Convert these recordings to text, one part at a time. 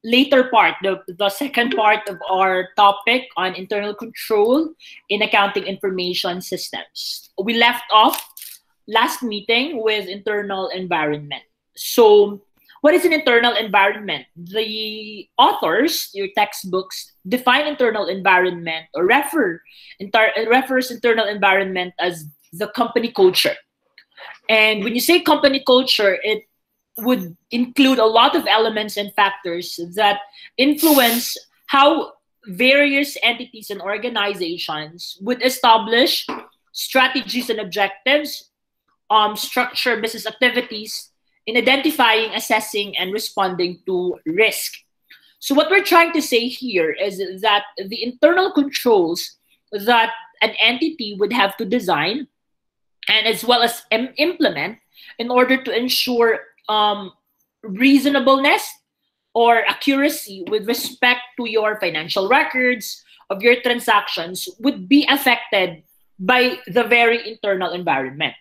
later part, the second part of our topic on internal control in accounting information systems. We left off last meeting with internal environment. So what is an internal environment? The authors, your textbooks, define internal environment or refers internal environment as the company culture. And when you say company culture, it would include a lot of elements and factors that influence how various entities and organizations would establish strategies and objectives, structure business activities in identifying, assessing, and responding to risk. So what we're trying to say here is that the internal controls that an entity would have to design and as well as implement in order to ensure reasonableness or accuracy with respect to your financial records of your transactions would be affected by the very internal environment.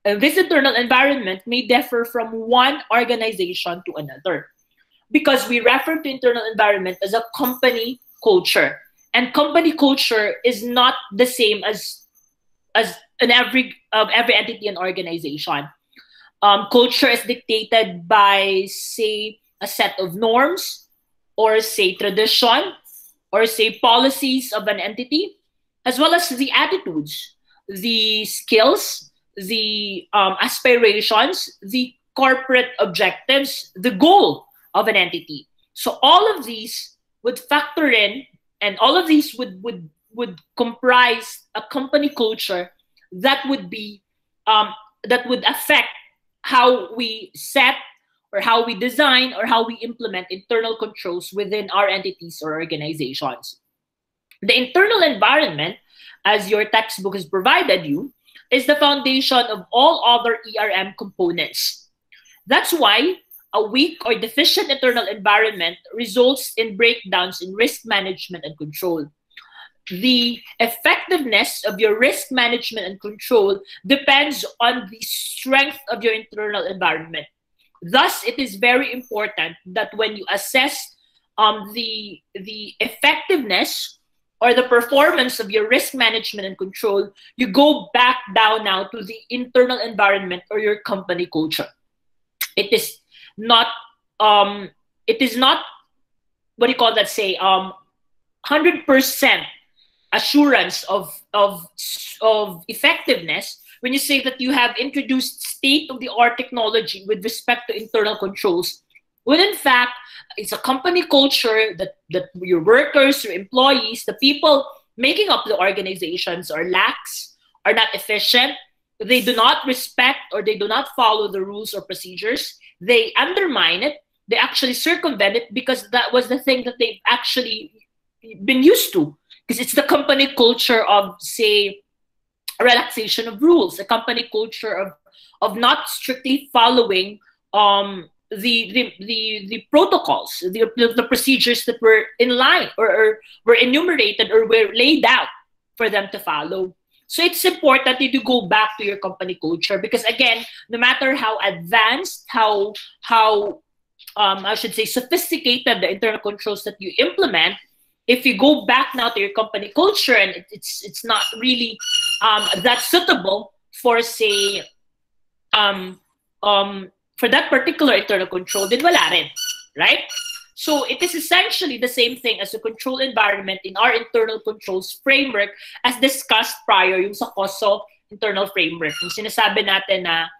And this internal environment may differ from one organization to another because we refer to internal environment as a company culture. And company culture is not the same as in every entity and organization. Culture is dictated by, say, a set of norms, or say tradition, or say policies of an entity, as well as the attitudes, the skills, the aspirations, the corporate objectives, the goal of an entity. So all of these would factor in, and all of these would comprise a company culture that would be that would affect how we set or how we design or how we implement internal controls within our entities or organizations. The internal environment, as your textbook has provided you, is the foundation of all other ERM components. That's why a weak or deficient internal environment results in breakdowns in risk management and control. The effectiveness of your risk management and control depends on the strength of your internal environment. Thus, it is very important that when you assess the effectiveness or the performance of your risk management and control, you go back down now to the internal environment or your company culture. It is not what do you call that, say, 100% assurance of effectiveness when you say that you have introduced state-of-the-art technology with respect to internal controls, when in fact it's a company culture that your workers, your employees, the people making up the organizations are lax, are not efficient, they do not respect or they do not follow the rules or procedures, they undermine it, they actually circumvent it because that was the thing that they've actually been used to. Because it's the company culture of, say, relaxation of rules, a company culture of not strictly following the protocols, the procedures that were in line or were enumerated or were laid out for them to follow. So it's important that you go back to your company culture because, again, no matter how advanced, how I should say sophisticated the internal controls that you implement, if you go back now to your company culture and it's not really that suitable for, say, for that particular internal control, then wala rin, right? So it is essentially the same thing as the control environment in our internal controls framework as discussed prior, yung sa COSO internal framework. Yung sinasabi natin na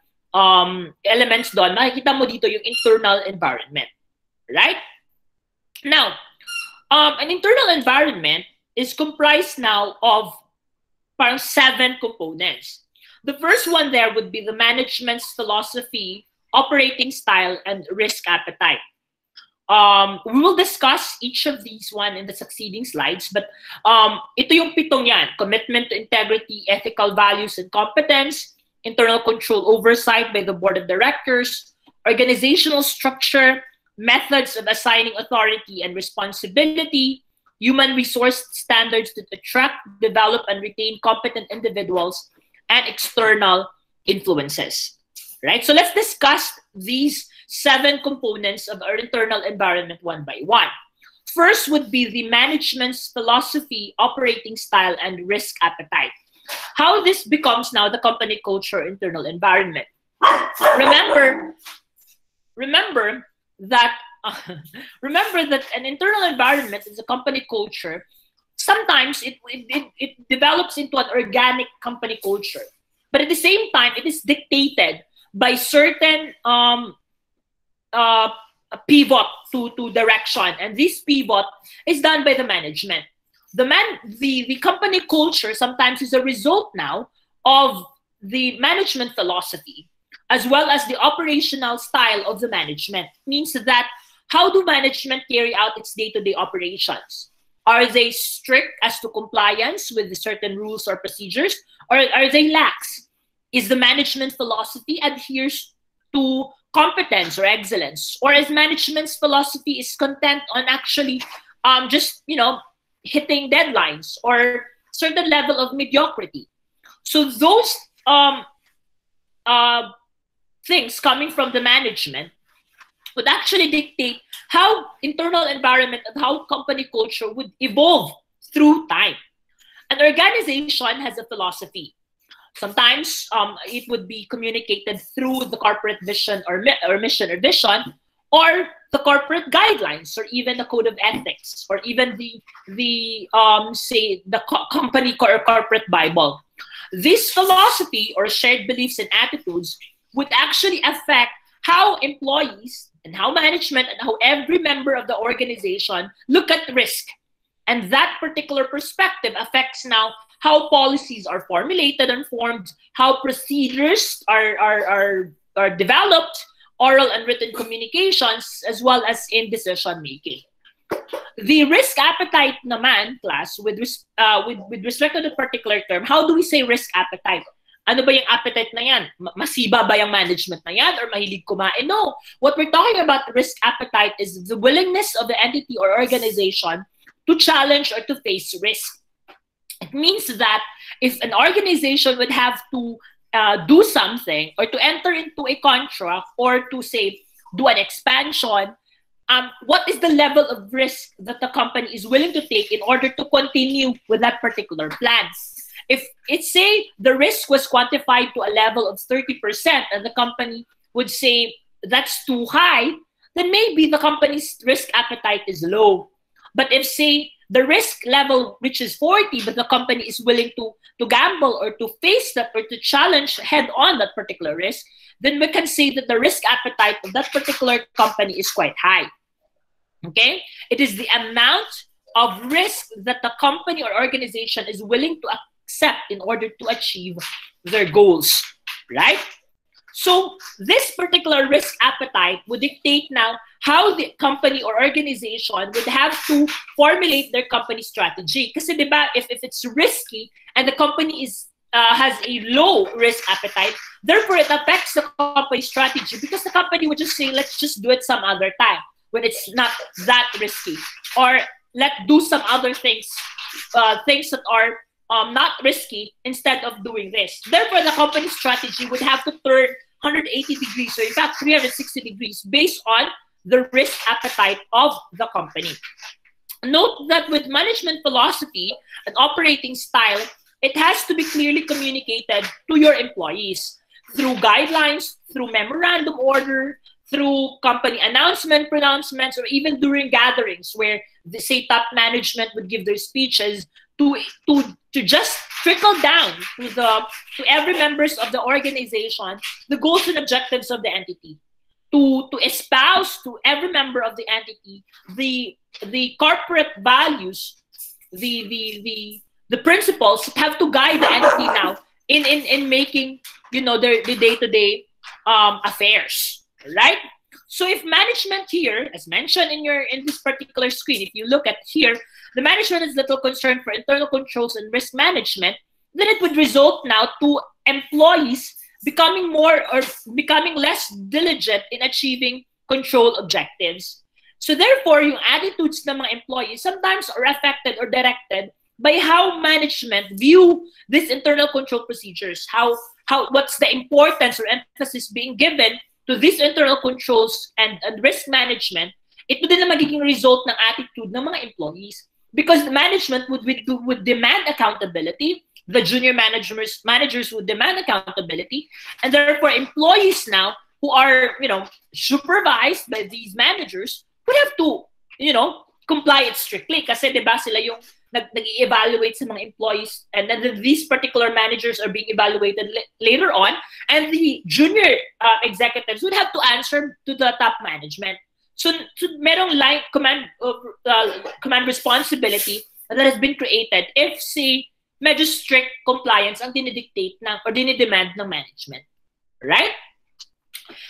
elements doon, makikita mo dito yung internal environment, right? Now, an internal environment is comprised now of 7 components. The first one there would be the management's philosophy, operating style, and risk appetite. We will discuss each of these one in the succeeding slides, but ito yung 7 yan: commitment to integrity, ethical values and competence, internal control oversight by the board of directors, organizational structure, methods of assigning authority and responsibility, human resource standards to attract, develop, and retain competent individuals, and external influences. Right? So let's discuss these 7 components of our internal environment one by one. First would be the management's philosophy, operating style, and risk appetite. How this becomes now the company culture, internal environment. Remember that remember that an internal environment is a company culture. Sometimes it develops into an organic company culture, but at the same time, it is dictated by certain pivot to direction, and this pivot is done by the management. The company culture sometimes is a result now of the management philosophy, as well as the operational style of the management. Means that how do management carry out its day-to-day operations? Are they strict as to compliance with certain rules or procedures, or are they lax? Is the management philosophy adheres to competence or excellence, or is management's philosophy is content on actually just hitting deadlines or certain level of mediocrity? So those things coming from the management would actually dictate how internal environment and how company culture would evolve through time. An organization has a philosophy. Sometimes it would be communicated through the corporate vision or mission or vision, or the corporate guidelines, or even the code of ethics, or even the company or corporate Bible. This philosophy or shared beliefs and attitudes would actually affect how employees and how management and how every member of the organization look at risk. And that particular perspective affects now how policies are formulated and formed, how procedures are developed, oral and written communications, as well as in decision making. The risk appetite naman, class, with respect to the particular term, how do we say risk appetite? Ano ba yung appetite na yan? Masiba ba yung management na yan or mahilig kumain? No. What we're talking about risk appetite is the willingness of the entity or organization to challenge or to face risk. It means that if an organization would have to do something or to enter into a contract or to say do an expansion, what is the level of risk that the company is willing to take in order to continue with that particular plan? If it's say the risk was quantified to a level of 30% and the company would say that's too high, then maybe the company's risk appetite is low. But if say the risk level reaches 40, but the company is willing to gamble or to face that or to challenge head on that particular risk, then we can say that the risk appetite of that particular company is quite high. Okay? It is the amount of risk that the company or organization is willing to accept in order to achieve their goals, right? So this particular risk appetite would dictate now how the company or organization would have to formulate their company strategy. Kasi diba, if it's risky and the company has a low risk appetite, therefore it affects the company strategy because the company would just say, let's just do it some other time when it's not that risky, or let's do some other things, things that are not risky instead of doing this. Therefore, the company strategy would have to turn 180 degrees, or in fact 360 degrees, based on the risk appetite of the company. Note that with management philosophy and operating style, it has to be clearly communicated to your employees through guidelines, through memorandum order, through company pronouncements, or even during gatherings where the say top management would give their speeches to just trickle down to every members of the organization the goals and objectives of the entity, to espouse to every member of the entity the corporate values, the principles that have to guide the entity now in making their day-to-day affairs, right? So if management here, as mentioned in this particular screen, if you look at here, the management is little concerned for internal controls and risk management, then it would result now to employees becoming more or becoming less diligent in achieving control objectives. So therefore, yung attitudes ng mga employees sometimes are affected or directed by how management view these internal control procedures, what's the importance or emphasis being given to these internal controls and risk management, ito din na magiging result ng attitude ng mga employees. Because the management would demand accountability, the junior managers would demand accountability, and therefore employees now who are, supervised by these managers would have to, comply it strictly. Kasi diba sila yung nag-evaluate sa mga employees, and then these particular managers are being evaluated later on, and the junior executives would have to answer to the top management. So merong command responsibility that has been created if, say, medyo strict compliance ang dinidictate or dinidemand ng management. Right?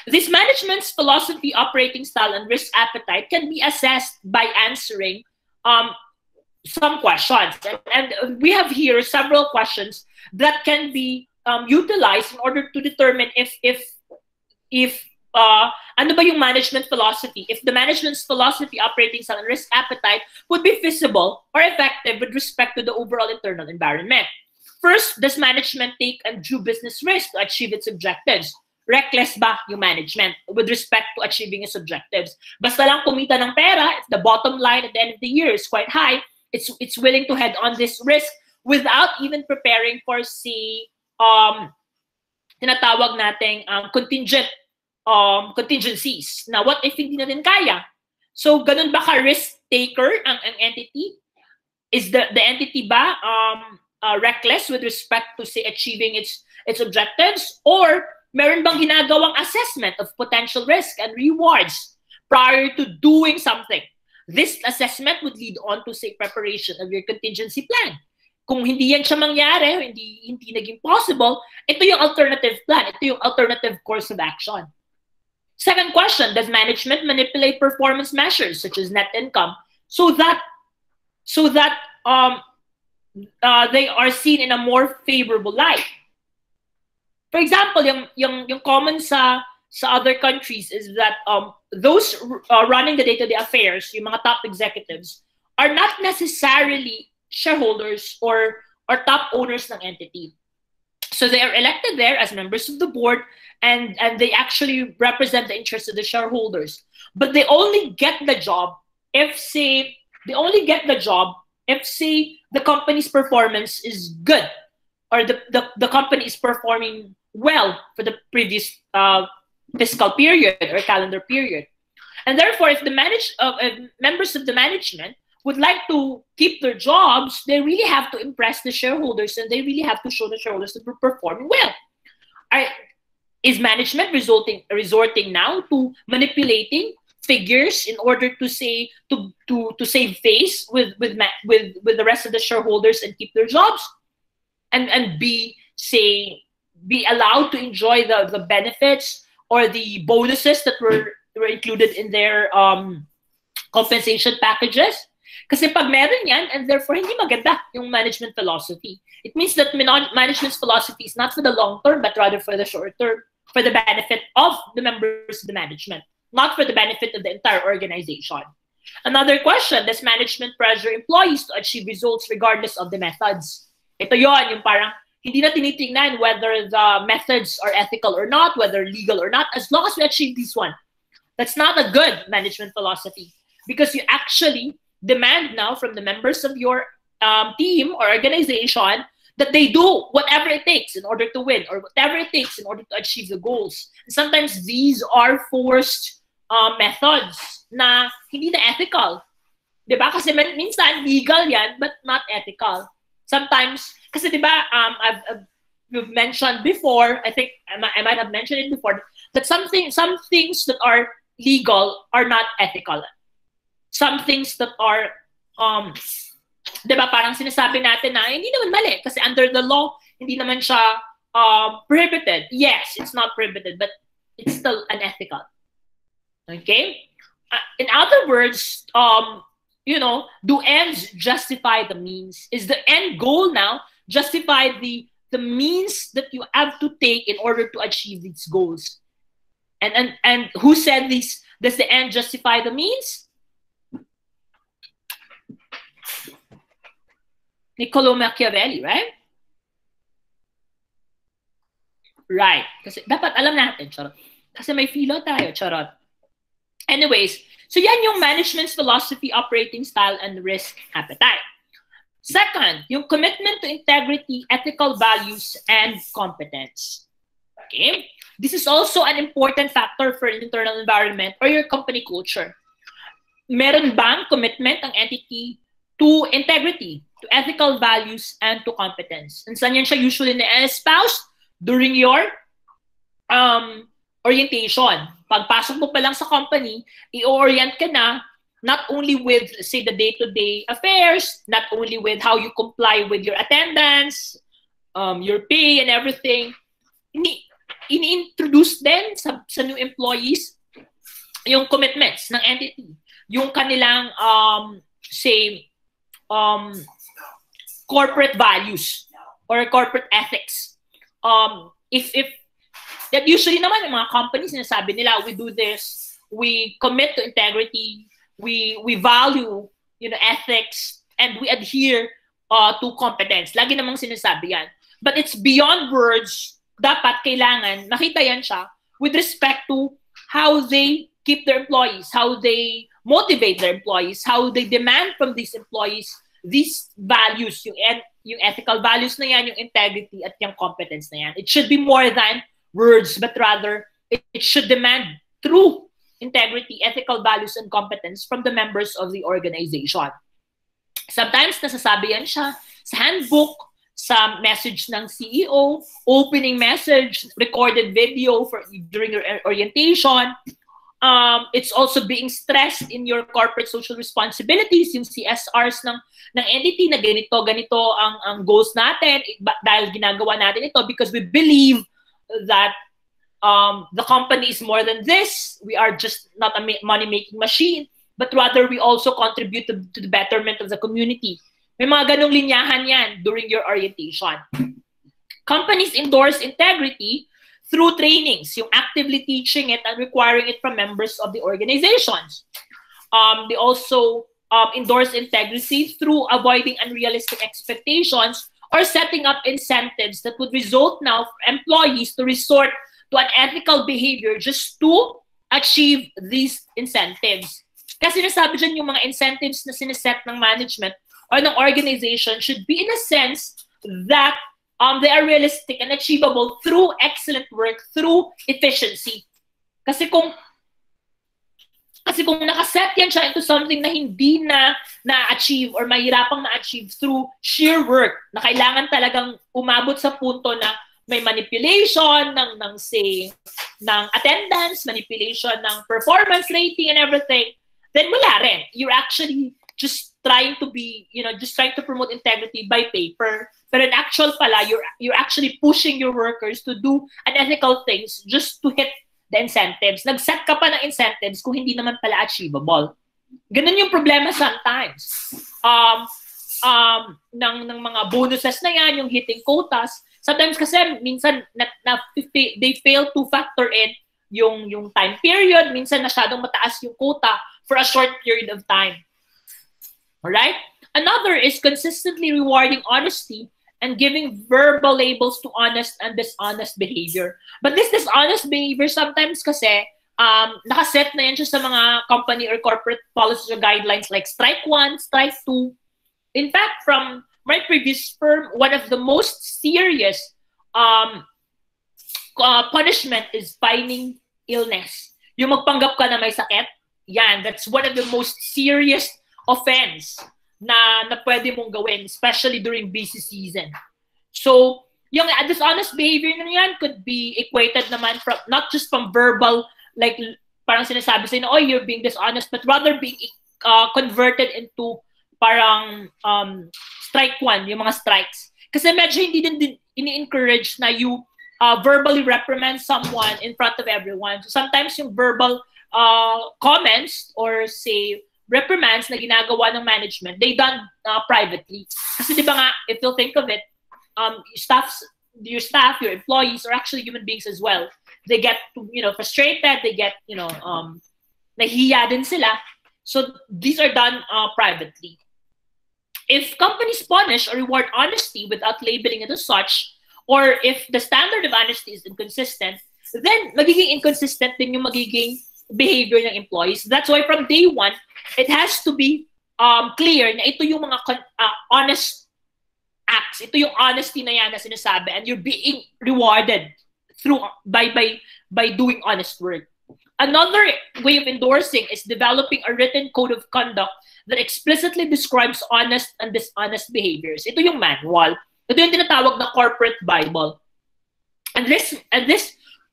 This management's philosophy, operating style, and risk appetite can be assessed by answering some questions. And we have here several questions that can be utilized in order to determine if ano ba yung management philosophy, if the management's philosophy, operating style, and risk appetite would be feasible or effective with respect to the overall internal environment. First, does management take undue business risk to achieve its objectives? Reckless ba yung management with respect to achieving its objectives? Basta lang kumita ng pera, if the bottom line at the end of the year is quite high, it's willing to head on this risk without even preparing for, say, tinatawag nating contingencies. Now, what if hindi natin kaya? So, ganun ba ka-risk taker ang entity? Is the entity ba reckless with respect to, say, achieving its objectives? Or meron bang ginagawang assessment of potential risk and rewards prior to doing something? This assessment would lead on to, say, preparation of your contingency plan. Kung hindi yan siya mangyari, hindi naging possible, ito yung alternative plan, ito yung alternative course of action. Second question, does management manipulate performance measures such as net income so that they are seen in a more favorable light? For example, yung common sa other countries is that those running the day-to-day affairs, yung mga top executives, are not necessarily shareholders or top owners ng entity. So they are elected there as members of the board, and they actually represent the interests of the shareholders. But they only get the job if, say, the company's performance is good, or the company is performing well for the previous fiscal period or calendar period. And therefore, if the members of the management would like to keep their jobs, they really have to impress the shareholders, and they really have to show the shareholders that we're performing well. Is management resorting now to manipulating figures in order to say to save face with the rest of the shareholders and keep their jobs, and be allowed to enjoy the benefits or the bonuses that were included in their compensation packages? Kasi pag meron yan, and therefore hindi maganda yung management philosophy. It means that management's philosophy is not for the long term, but rather for the short term, for the benefit of the members of the management, not for the benefit of the entire organization. Another question, does management pressure employees to achieve results regardless of the methods? Ito yon, yung parang hindi na tinitingnan whether the methods are ethical or not, whether legal or not, as long as we achieve this one. That's not a good management philosophy, because you actually demand now from the members of your team or organization that they do whatever it takes in order to win, or whatever it takes in order to achieve the goals. And sometimes these are forced methods na hindi na ethical. Diba? Kasi minsan legal yan, but not ethical. Sometimes, kasi diba, you've mentioned before, I think I might have mentioned it before, that some things that are legal are not ethical. Some things that are, diba, parang sinasabi natin na hindi naman mali kasi under the law, hindi naman siya prohibited. Yes, it's not prohibited, but it's still unethical. Okay? In other words, do ends justify the means? Is the end goal now justify the means that you have to take in order to achieve these goals? And who said this? Does the end justify the means? Niccolo Machiavelli, right? Right. Kasi dapat alam natin. Kasi may filo tayo, charot. Anyways, so yan yung management's philosophy, operating style, and risk appetite. Second, yung commitment to integrity, ethical values, and competence. Okay? This is also an important factor for an internal environment or your company culture. Meron bang commitment ang entity to integrity, to ethical values, and to competence? And saan yan siya usually na-espouse? During your orientation. Pagpasok mo pa lang sa company, i-orient ka na not only with, say, the day-to-day affairs, not only with how you comply with your attendance, your pay and everything. Ini-introduce din sa new employees yung commitments ng entity, yung kanilang, say, corporate values or corporate ethics. If that usually naman yung mga companies sinasabi nila, we do this, we commit to integrity, we value, ethics, and we adhere to competence. Lagi namang sinasabi yan. But it's beyond words. Dapat kailangan nakita yan siya with respect to how they keep their employees, how they motivate their employees, how they demand from these employees these values, yung ethical values na yan, yung integrity at yung competence na yan. It should be more than words, but rather it should demand true integrity, ethical values, and competence from the members of the organization. Sometimes nasasabi yan siya sa handbook, sa message ng CEO, opening message, recorded video during your orientation. It's also being stressed in your corporate social responsibilities, yung CSRs ng entity na ganito ang goals natin dahil ginagawa natin ito because we believe that the company is more than this. We are just not a money-making machine, but rather we also contribute to the betterment of the community. May mga ganong linyahan yan during your orientation. Companies endorse integrity through trainings, yung actively teaching it and requiring it from members of the organizations. They also endorse integrity through avoiding unrealistic expectations or setting up incentives that would result now for employees to resort to unethical behavior just to achieve these incentives. Kasi nasabi dyan yung mga incentives na sineset ng management or ng organization should be in a sense that they are realistic and achievable through excellent work, through efficiency. Kasi kung nakaset yan siya into something na hindi na-achieve or mahirapang na-achieve through sheer work, na kailangan talagang umabot sa punto na may manipulation ng attendance, manipulation ng performance rating and everything, then wala rin. You're actually just trying to promote integrity by paper. But in actual pala, you're actually pushing your workers to do unethical things just to hit the incentives. Nag-set ka pa ng incentives kung hindi naman pala achievable. Ganun yung problema sometimes. Ng mga bonuses na yan, yung hitting quotas. Sometimes kasi minsan they fail to factor in yung time period. Minsan masyadong mataas yung quota for a short period of time. Alright? Another is consistently rewarding honesty and giving verbal labels to honest and dishonest behavior. But this dishonest behavior sometimes kasi nakaset na yan siya sa mga company or corporate policies or guidelines like strike 1, strike 2. In fact, from my previous firm, one of the most serious punishment is fining illness. Yung magpanggap ka na may sakit, yan, that's one of the most serious offense na pwede mong gawin, especially during busy season. So, yung dishonest behavior na yan could be equated naman from, not just from verbal, like parang sinasabi sa'yo na, oh, you're being dishonest, but rather being converted into parang strike 1, yung mga strikes. Kasi medyo hindi din ini-encourage na you verbally reprimand someone in front of everyone. So sometimes yung verbal comments or say reprimands na ginagawa ng management, they done privately. Kasi di ba nga, if you'll think of it, your staff, your employees are actually human beings as well. They get, frustrated, they get, nahihiya din sila. So these are done privately. If companies punish or reward honesty without labeling it as such, or if the standard of honesty is inconsistent, then magiging inconsistent din yung magiging behavior ng employees. That's why from day one, it has to be clear na ito yung mga honest acts. Ito yung honesty na yan na sinasabi, and you're being rewarded through by doing honest work. Another way of endorsing is developing a written code of conduct that explicitly describes honest and dishonest behaviors. Ito yung manual. Ito yung tinatawag na corporate Bible. And this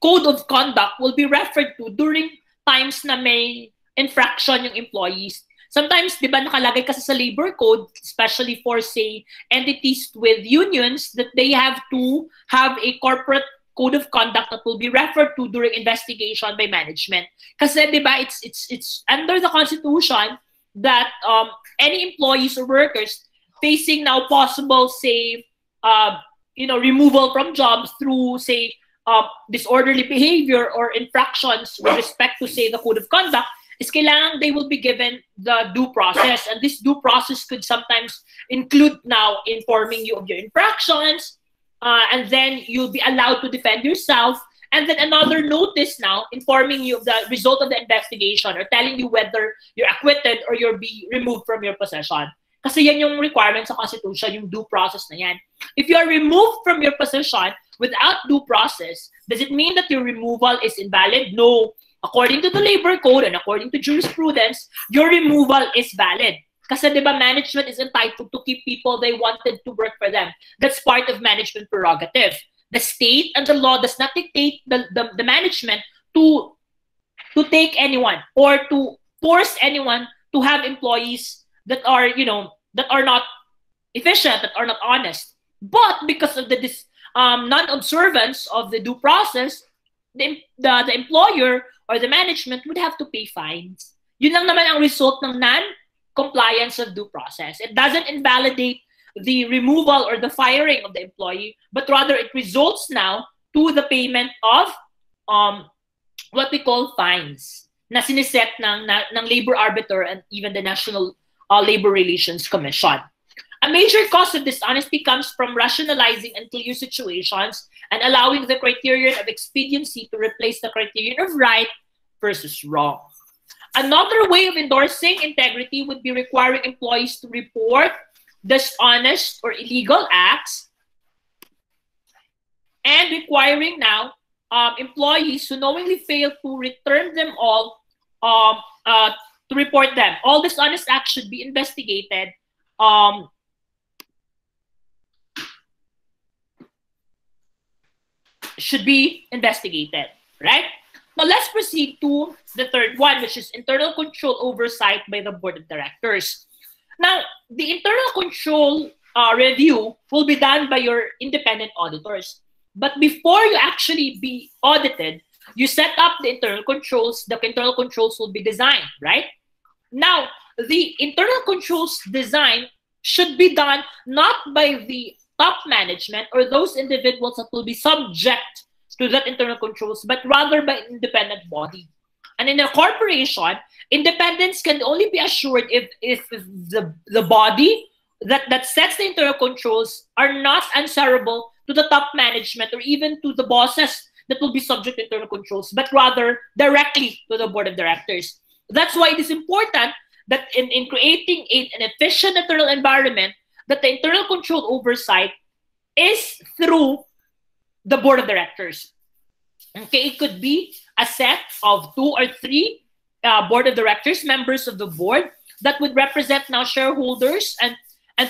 code of conduct will be referred to during times na may infraction yung employees. Sometimes, di ba, nakalagay kasi sa labor code, especially for, say, entities with unions, that they have to have a corporate code of conduct that will be referred to during investigation by management. Kasi, di ba, it's under the Constitution that any employees or workers facing now possible, say, removal from jobs through, say, disorderly behavior or infractions with respect to, say, the code of conduct, is kailangan they will be given the due process. And this due process could sometimes include now informing you of your infractions, and then you'll be allowed to defend yourself, and then another notice now informing you of the result of the investigation or telling you whether you're acquitted or you'll be removed from your possession. Kasi yan yung requirement sa Constitution, yung due process na yan. If you are removed from your position without due process, does it mean that your removal is invalid? No. According to the labor code and according to jurisprudence, your removal is valid. Kasi di ba, management is entitled to keep people they wanted to work for them. That's part of management prerogative. The state and the law does not dictate the management to take anyone or to force anyone to have employees that are, that are not efficient, that are not honest. But because of the non-observance of the due process, the employer or the management would have to pay fines. Yun lang naman ang result ng non-compliance of due process. It doesn't invalidate the removal or the firing of the employee, but rather it results now to the payment of what we call fines na siniset ng labor arbiter and even the National Labor Relations Commission. A major cause of dishonesty comes from rationalizing unclear situations and allowing the criterion of expediency to replace the criterion of right versus wrong. Another way of endorsing integrity would be requiring employees to report dishonest or illegal acts, and requiring now employees who knowingly fail to return them all, to report them. All dishonest acts should be investigated. Right? Now let's proceed to the third one, which is internal control oversight by the board of directors. Now, the internal control review will be done by your independent auditors. But before you actually be audited, you set up the internal controls. The internal controls will be designed, right? Now, the internal controls design should be done not by the top management or those individuals that will be subject to that internal controls, but rather by an independent body. And in a corporation, independence can only be assured if the body that sets the internal controls are not answerable to the top management or even to the bosses that will be subject to internal controls, but rather directly to the board of directors. That's why it is important that in creating an efficient internal environment, that the internal control oversight is through the board of directors. Okay, it could be a set of 2 or 3 board of directors, members of the board, that would represent now shareholders and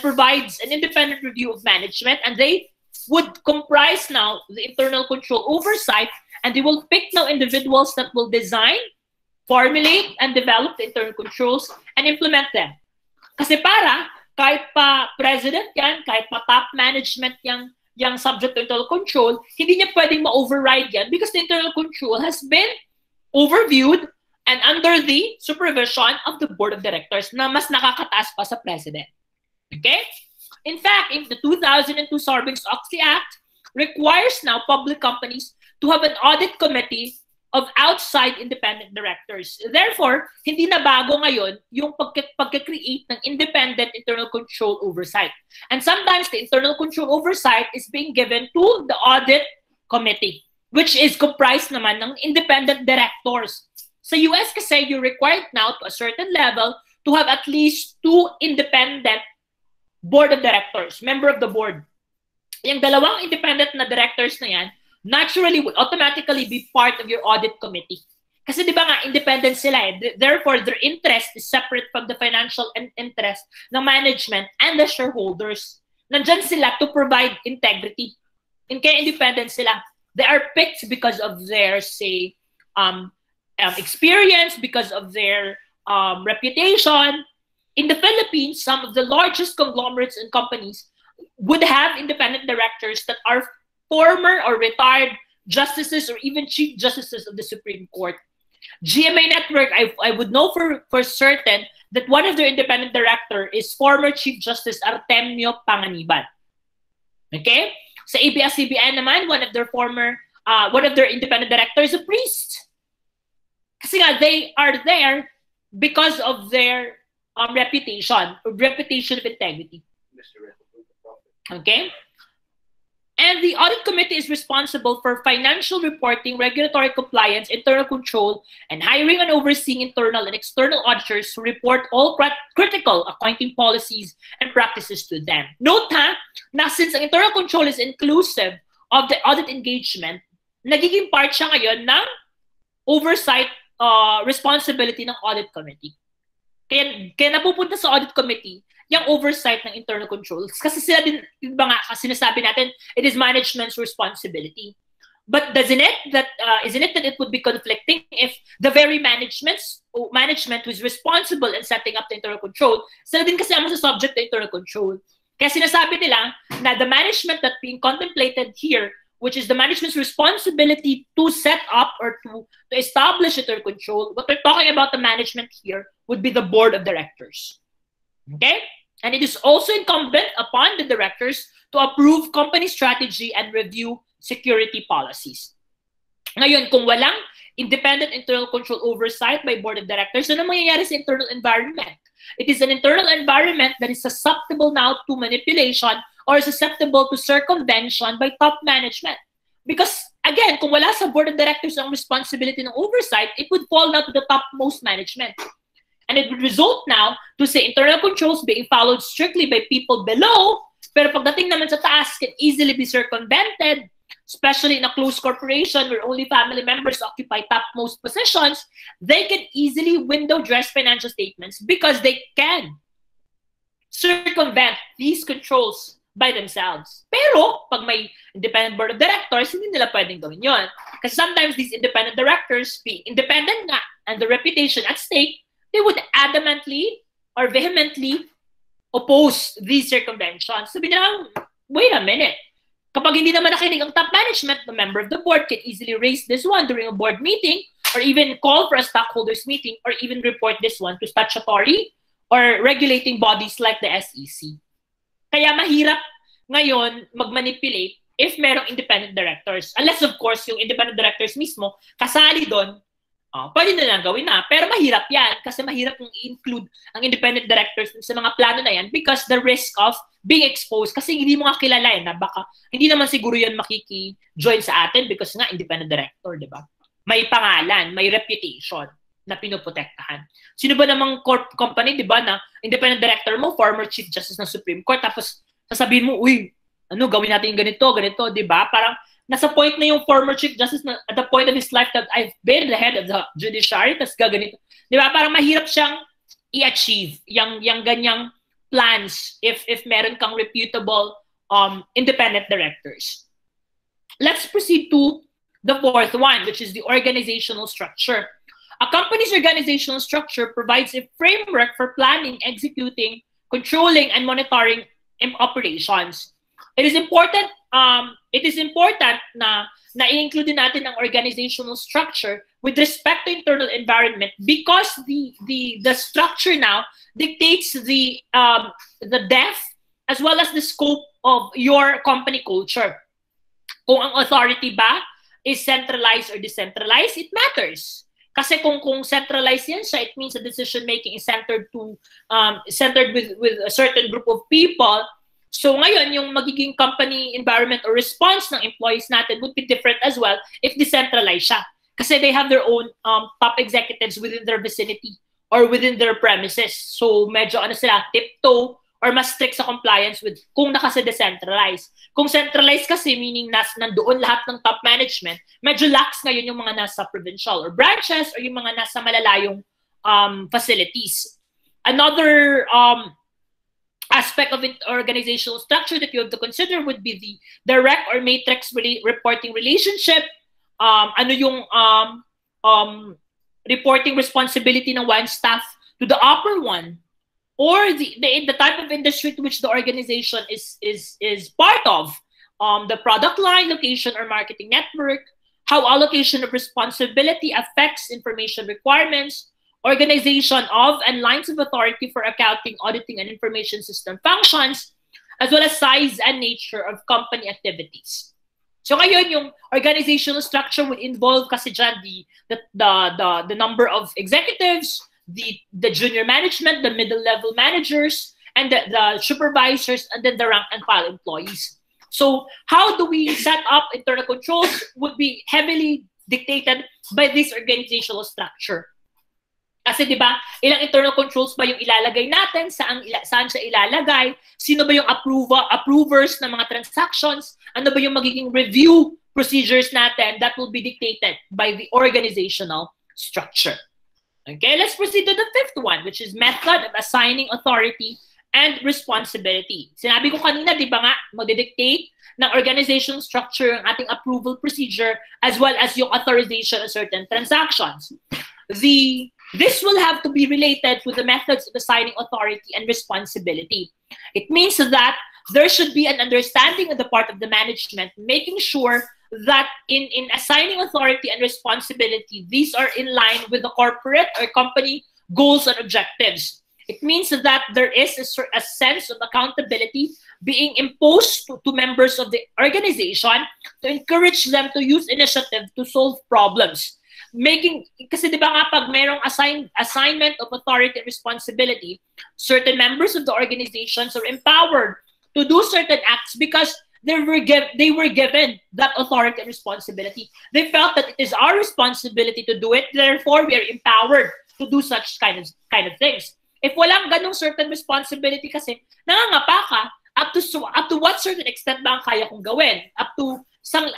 provides an independent review of management, and they would comprise now the internal control oversight, and they will pick now individuals that will design, formulate, and develop the internal controls and implement them. Kasi para kahit pa president yan, kahit pa top management yung subject to internal control, hindi niya pwedeng ma-override yan because the internal control has been overviewed and under the supervision of the board of directors na mas nakakataas pa sa president. Okay? In fact, in the 2002 Sarbanes-Oxley Act requires now public companies to have an audit committee of outside independent directors. Therefore, hindi na bago ngayon yung pagka-create ng independent internal control oversight. And sometimes the internal control oversight is being given to the audit committee, which is comprised naman ng independent directors. Sa US kasi, you're required now to a certain level to have at least 2 independent board of directors, member of the board. Yung dalawang independent na directors na yan, naturally would automatically be part of your audit committee. Kasi di ba nga, independent sila eh. Therefore, their interest is separate from the financial interest ng management and the shareholders. Nandyan sila to provide integrity. And kaya independent sila. They are picked because of their, say, experience, because of their reputation. In the Philippines, some of the largest conglomerates and companies would have independent directors that are former or retired justices or even chief justices of the Supreme Court. GMA Network, I would know for certain that one of their independent director is former Chief Justice Artemio Panganiban. Okay? Sa ABS-CBN naman, one of their independent directors is a priest. Kasi nga, they are there because of their reputation of integrity. Okay? And the audit committee is responsible for financial reporting, regulatory compliance, internal control, and hiring and overseeing internal and external auditors to report all critical accounting policies and practices to them. Note na since ang internal control is inclusive of the audit engagement, nagiging part siya ngayon ng oversight responsibility ng audit committee. Kaya napupunta sa audit committee yung oversight ng internal controls. Kasi sila din, ba nga, sinasabi natin, it is management's responsibility. But isn't it that it would be conflicting if the very management who's responsible in setting up the internal control, sila din kasi ang subject to internal control. Kaya sinasabi nila na the management that being contemplated here, which is the management's responsibility to set up or to establish internal control, what we're talking about the management here would be the board of directors. Okay? And it is also incumbent upon the directors to approve company strategy and review security policies. Ngayon, kung walang independent internal control oversight by board of directors, ano mangyayari sa internal environment? It is an internal environment that is susceptible now to manipulation or susceptible to circumvention by top management. Because, again, kung wala sa board of directors ang responsibility ng oversight, it would fall now to the topmost management. And it would result now to say internal controls being followed strictly by people below, pero pagdating naman sa taas can easily be circumvented, especially in a closed corporation where only family members occupy topmost positions. They can easily window dress financial statements because they can circumvent these controls by themselves. Pero pag may independent board of directors, hindi nila pwedeng gawin yun. Kasi sometimes these independent directors, being independent nga and the reputation at stake, they would adamantly or vehemently oppose these circumventions. Sabi na, wait a minute. Kapag hindi naman nakinig ang top management, the member of the board can easily raise this one during a board meeting or even call for a stockholders meeting or even report this one to statutory or regulating bodies like the SEC. Kaya mahirap ngayon mag-manipulate if merong independent directors. Unless, of course, yung independent directors mismo kasali doon, pwede na lang gawin na. Pero mahirap yan kasi mahirap yung i-include ang independent directors sa mga plano na yan because the risk of being exposed, kasi hindi mo nga kilala na baka hindi naman siguro yan makiki-join sa atin because nga independent director, di ba? May pangalan, may reputation na pinoprotektahan. Sino ba namang company, di ba, na independent director mo, former Chief Justice ng Supreme Court, tapos sasabihin mo, uy, gawin natin yung ganito, di ba? Parang nasa point na yung former Chief Justice na at the point of his life that I've been the head of the judiciary, tas gaganito. Di ba? Parang mahirap siyang i-achieve yung ganyang plans if meron kang reputable independent directors. Let's proceed to the fourth one, which is the organizational structure. A company's organizational structure provides a framework for planning, executing, controlling, and monitoring operations. It is important na i-include natin ang organizational structure with respect to internal environment because the structure now dictates the depth as well as the scope of your company culture. Kung ang authority ba is centralized or decentralized, it matters. Kasi kung centralized yan siya, it means the decision making is centered with a certain group of people. So ngayon, yung magiging company environment or response ng employees natin would be different as well if decentralized siya. Kasi they have their own top executives within their vicinity or within their premises. So medyo ano sila, tiptoe or mas strict sa compliance with kung nakase-decentralized. Kung centralized kasi, meaning nandoon lahat ng top management, medyo lax ngayon yung mga nasa provincial or branches or yung mga nasa malalayong facilities. Another aspect of organizational structure that you have to consider would be the direct or matrix reporting relationship. Ano yung reporting responsibility ng one staff to the upper one, or the type of industry to which the organization is part of, the product line, location, or marketing network, how allocation of responsibility affects information requirements, organization of and lines of authority for accounting, auditing, and information system functions, as well as size and nature of company activities. So ngayon, yung organizational structure would involve kasi dyan the number of executives, the junior management, the middle level managers, and the supervisors, and then the rank and file employees. So how do we set up internal controls would be heavily dictated by this organizational structure. Kasi di ba, ilang internal controls ba yung ilalagay natin, saan siya ilalagay, sino ba yung approvers ng mga transactions, ano ba yung magiging review procedures natin, that will be dictated by the organizational structure. Okay, let's proceed to the fifth one, which is method of assigning authority and responsibility. Sinabi ko kanina, di ba nga, magdidictate ng organizational structure ang ating approval procedure as well as yung authorization of certain transactions. This will have to be related to the methods of assigning authority and responsibility. It means that there should be an understanding on the part of the management, making sure that in assigning authority and responsibility, these are in line with the corporate or company goals and objectives. It means that there is a sense of accountability being imposed to members of the organization to encourage them to use initiative to solve problems. Kasi di ba nga pag mayroong assignment of authority and responsibility, certain members of the organizations are empowered to do certain acts because they were given that authority and responsibility. They felt that it is our responsibility to do it, therefore we are empowered to do such kind of things. If walang ganong certain responsibility kasi, nangangapa ka, up to what certain extent ba ang kaya kong gawin? Up to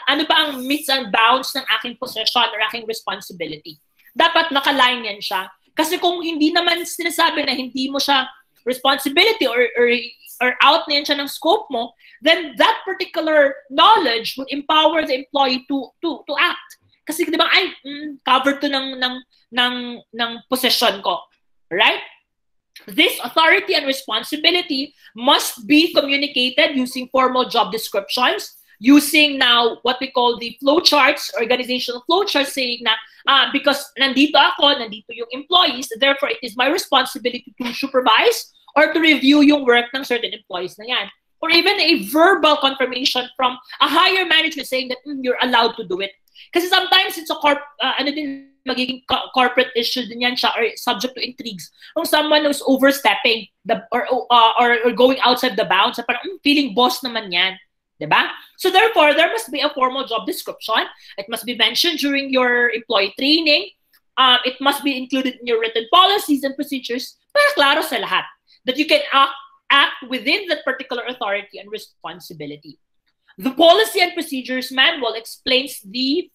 ano ba ang meets and bounds ng aking possession or aking responsibility? Dapat nakaline yan siya. Kasi kung hindi naman sinasabi na hindi mo siya responsibility or out na yan siya ng scope mo, then that particular knowledge would empower the employee to act. Kasi di ba, covered to ng possession ko. Right? This authority and responsibility must be communicated using formal job descriptions, using now what we call the flowcharts, organizational flowcharts, saying na because nandito yung employees, therefore it is my responsibility to supervise or to review yung work ng certain employees na yan. Or even a verbal confirmation from a higher management saying that you're allowed to do it. Kasi sometimes it's a magiging corporate issue din yan siya or subject to intrigues. Kung someone who's overstepping or going outside the bounds, parang feeling boss naman yan. Diba? So therefore, there must be a formal job description. It must be mentioned during your employee training. It must be included in your written policies and procedures para klaro sa lahat that you can act within that particular authority and responsibility. The policy and procedures manual explains the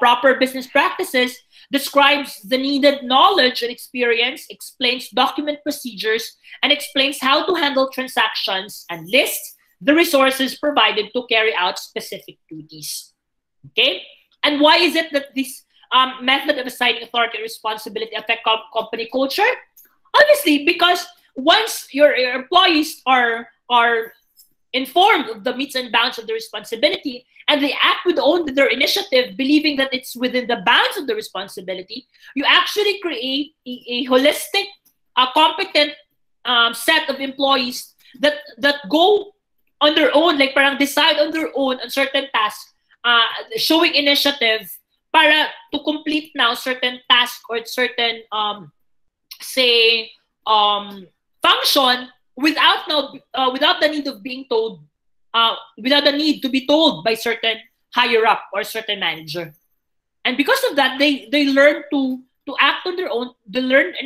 proper business practices, describes the needed knowledge and experience, explains document procedures, and explains how to handle transactions and lists the resources provided to carry out specific duties. Okay? And why is it that this method of assigning authority and responsibility affect company culture? Obviously, because once your employees are informed of the meets and bounds of the responsibility, and they act with their initiative, believing that it's within the bounds of the responsibility, you actually create a holistic, competent set of employees that go on their own, like parang decide on their own on certain tasks, showing initiative para to complete now certain task or certain function without the need of being told, without the need to be told by certain higher up or certain manager. And because of that, they learn to act on their own. They learn the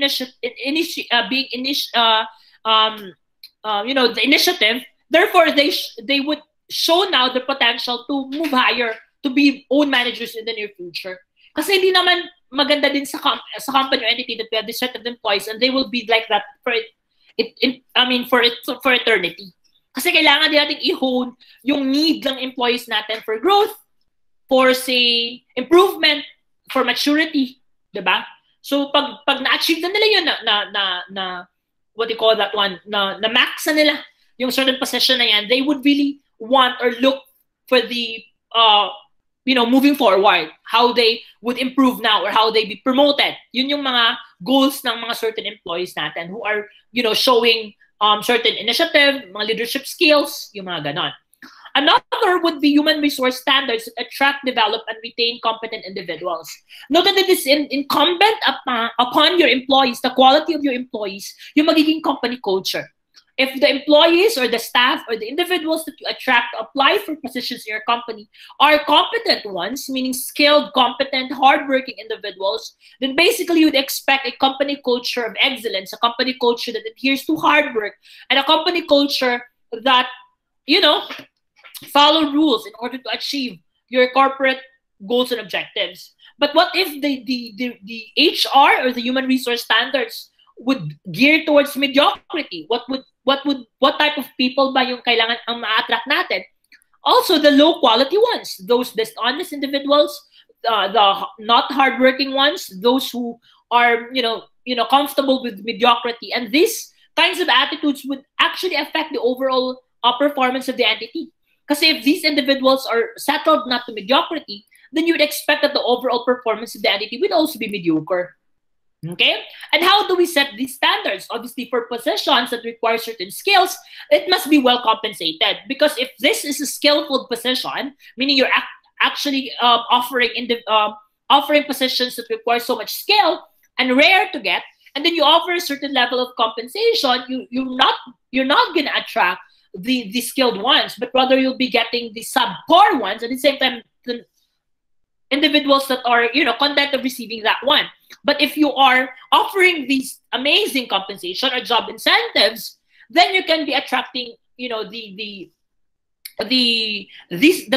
initiative. Therefore, they would show now the potential to move higher, to be own managers in the near future. Kasi hindi naman maganda din sa company or entity that we have this set of employees and they will be like that for eternity. Kasi kailangan din natin i-hone yung need ng employees natin for growth, for say improvement, for maturity, 'di ba? So pag na-achieve na nila yun na what do you call that one, na max na nila yung certain position na yan, they would really want or look for the moving forward, how they would improve now or how they be promoted. Yun yung mga goals ng mga certain employees natin who are, showing certain initiative, mga leadership skills, yung mga ganon. Another would be human resource standards that attract, develop, and retain competent individuals. Note that it is incumbent upon your employees, the quality of your employees, yung magiging company culture. If the employees or the staff or the individuals that you attract to apply for positions in your company are competent ones, meaning skilled, competent, hardworking individuals, then basically you'd expect a company culture of excellence, a company culture that adheres to hard work, and a company culture that, follow rules in order to achieve your corporate goals and objectives. But what if the HR or the human resource standards would gear towards mediocrity? What type of people ba yung kailangan ang ma-attract natin? Also, the low quality ones, those dishonest individuals, the not hardworking ones, those who are comfortable with mediocrity, and these kinds of attitudes would actually affect the overall performance of the entity. Kasi if these individuals are settled not to mediocrity, then you would expect that the overall performance of the entity would also be mediocre. Okay? And how do we set these standards? Obviously, for positions that require certain skills, it must be well compensated. Because if this is a skillful position, meaning you're actually offering positions that require so much skill and rare to get, and then you offer a certain level of compensation, you're not gonna attract the skilled ones, but rather you'll be getting the subpar ones, at the same time the individuals that are content of receiving that one. But if you are offering these amazing compensation or job incentives, then you can be attracting the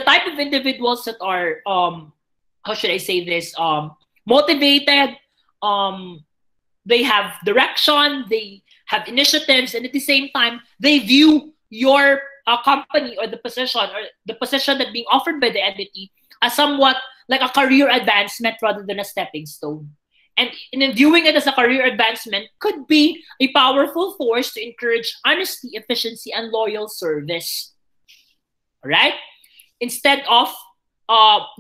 type of individuals that are how should I say this, motivated, they have direction, they have initiatives, and at the same time they view your company or the position that being offered by the entity as somewhat like a career advancement rather than a stepping stone. And in viewing it as a career advancement could be a powerful force to encourage honesty, efficiency, and loyal service. Alright? Instead of